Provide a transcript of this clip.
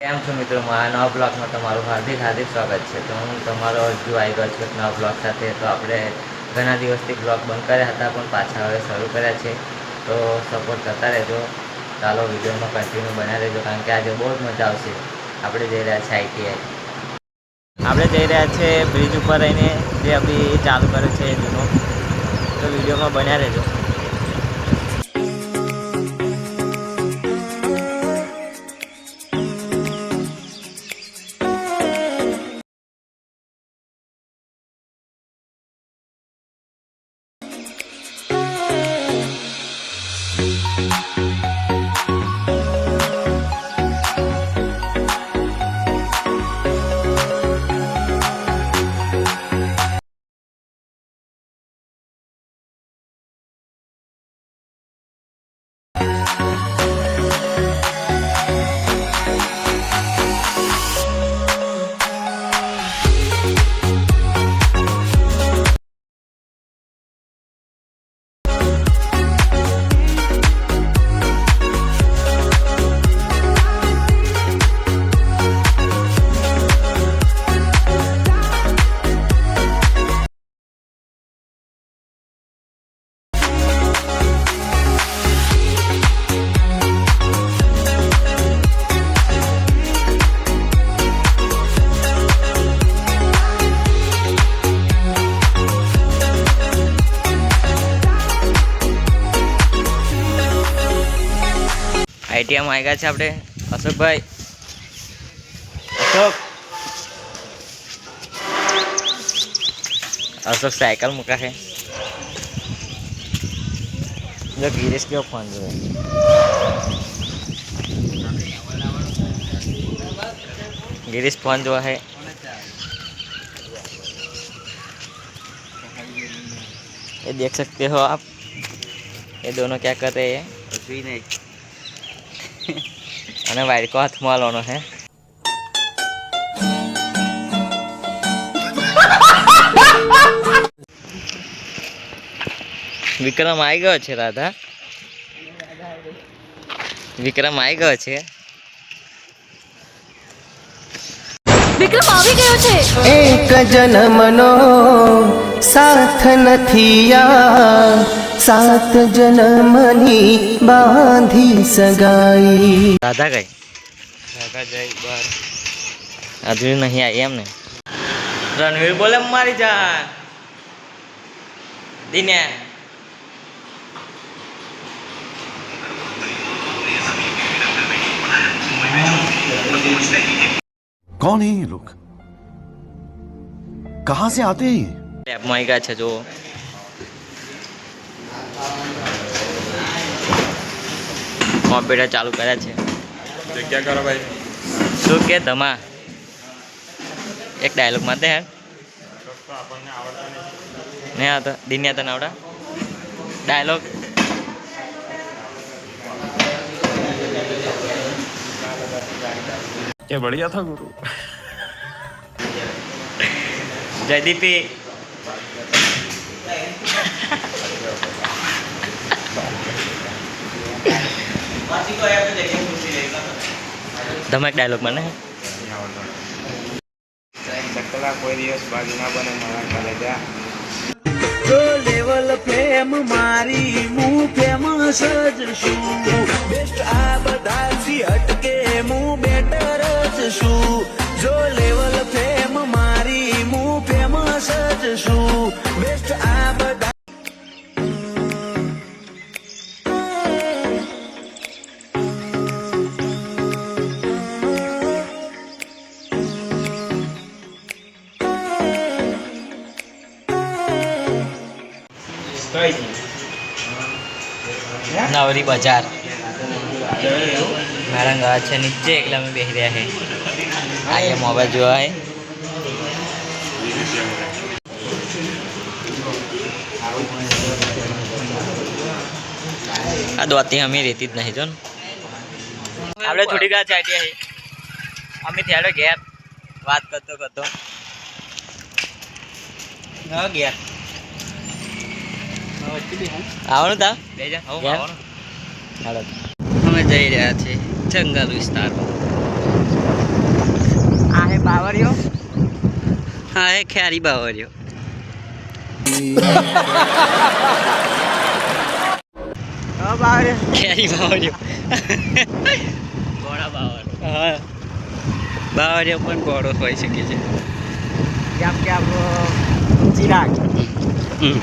કેમ છો મિત્રો, મારા નવા બ્લોગમાં તમારું હાર્દિક હાર્દિક સ્વાગત છે। તો હું તમારો હજુ આવી ગયો છું એક નવા બ્લોગ સાથે। તો આપણે ઘણા દિવસથી બ્લોગ બંધ કર્યા હતા, પણ પાછા હવે શરૂ કર્યા છે। તો સપોર્ટ કરતા રહેજો। ચાલો વિડીયોમાં કન્ટિન્યુ બનાવી રહેજો, કારણ કે આજે બહુ જ મજા આવશે। આપણે જઈ રહ્યા છીએ આઈટીઆઈ, આપણે જઈ રહ્યા છીએ બ્રિજ ઉપર રહીને જે અભી ચાલુ કરે છે જૂનો। તો વિડીયોમાં બન્યા રહેજો। આઈટીઆઈમાં આવી ગયા છે આપણે અશોકભાઈ। અશોક સાયકલ મૂકા છે। જો ગિરીશ કેવો ફોન જોવે, गिरीश फोन जो है ये देख सकते हो आप, ये दोनों क्या कर रहे हैं। कुछ भी नहीं। અને વાયર को हाथ में लेनो है। વિક્રમ આવી ગયો છે રાધા, વિક્રમ આવી ગયો છે। વિક્રમ આવી ગયો છે। એક જન્મનો સાથ નથી આ, સાત જન્મની બાંધી સગાઈ। રાધા ગઈ, રાધા જઈ બાર અધૂરી નહીં આવી એમ ને। રણવીર બોલે મારી જાન દિને। कौन है ये लोग, कहाँ से आते हैं ये? લેબમાં આવી ગયા છે જો। કોમ્પ્યુટર ચાલુ કર્યા છે। क्या करो भाई? શું કે ધમા એક ડાયલોગ માં દે યાર। નહીં આવતો દિન્યા તને આવડા ડાયલોગ? क्या बढ़िया था गुरु। जयदीपी ધમક ડાયલોગ મને ચકલા કોઈ દિવસ બાજુ ના બને મારા કલેજા। જો લેવલ ફેમ મારી હું ફેમસ જ છું, બેસ્ટ આ બધાથી હટકે હું બેટર જ છું। જો લેવલ ફેમ મારી હું ફેમસ જ છું, બેસ્ટ આ બધા नवरी बाजार मैडम गया है नीचे एकला में बेच रहा है। आइए मोबाइल जो है आ दोती हमें रहती ज नहीं जो આપણે છૂટી ગયા છે આઈટીઆઈ। અમે થયા ઘેર વાત કરતો કરતો ગયા આવવાનું તા અમે જઈ રહ્યા છીએ જંગલ વિસ્તારમાં। બાવરિયો હા એ ખ્યારી બાવરિયો. બાવરિયો ખ્યારી બાવરિયો. ઘોડા બાવર હા બાવરિયો પણ ગોળો હોઈ શકે છે. જેમ કે આપણો ચિરાગ હમ.